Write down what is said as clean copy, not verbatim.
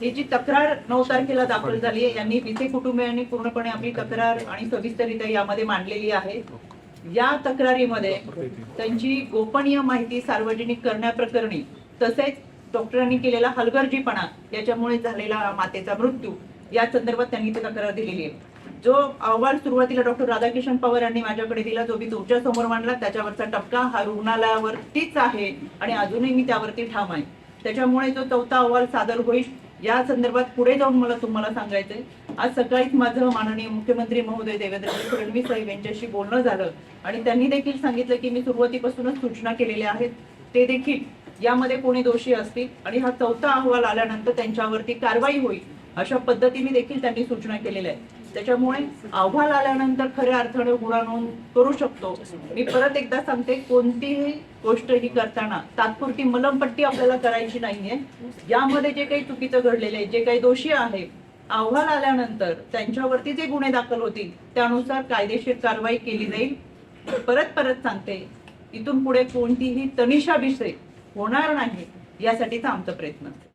ही जी तक्रार 9 तारखेला दाखल झाली आहे, यांनी विखे कुटुंबियांनी पूर्णपणे आपली तक्रार आणि सविस्तररित्या यामध्ये मांडलेली आहे। या तक्रारीमध्ये त्यांची गोपनीय माहिती सार्वजनिक करण्याप्रकरणी तसेच डॉक्टरांनी केलेला हलगर्जीपणा याच्यामुळे झालेला मातेचा मृत्यू या संदर्भात त्यांनी ती तक्रार दिलेली आहे। जो अहवाल सुरुवातीला डॉक्टर राधाकिशन पवार यांनी माझ्याकडे दिला, जो मी तुमच्या समोर मांडला, त्याच्यावरचा टपका हा रुग्णालयावरतीच आहे आणि अजूनही मी त्यावरती ठाम आहे। त्याच्यामुळे जो चौथा अहवाल सादर होईल या संदर्भात पुढे जाऊन मला तुम्हाला सांगायचंय। आज सकाळीच माझं माननीय मुख्यमंत्री महोदय देवेंद्र फडणवीस साहेब यांच्याशी बोलणं झालं आणि त्यांनी देखील सांगितलं की मी सुरुवातीपासूनच सूचना केलेल्या आहेत, ते देखील यामध्ये कोणी दोषी असतील आणि हा चौथा अहवाल आल्यानंतर त्यांच्यावरती कारवाई होईल अशा पद्धतीने देखील त्यांनी सूचना केलेल्या आहेत। त्याच्यामुळे अहवाल आल्यानंतर खऱ्या अर्थाने गुन्हा नोंद करू शकतो। मी परत एकदा सांगते, कोणतीही गोष्ट ही करताना तात्पुरती मलमपट्टी आपल्याला करायची नाहीये। यामध्ये जे काही चुकीचं घडलेलं आहे, जे काही दोषी आहे, अहवाल आल्यानंतर त्यांच्यावरती जे गुन्हे दाखल होतील त्यानुसार कायदेशीर कारवाई केली जाईल। परत सांगते, इथून पुढे कोणतीही तनिषा विषय होणार नाही यासाठीचा आमचा प्रयत्न असेल।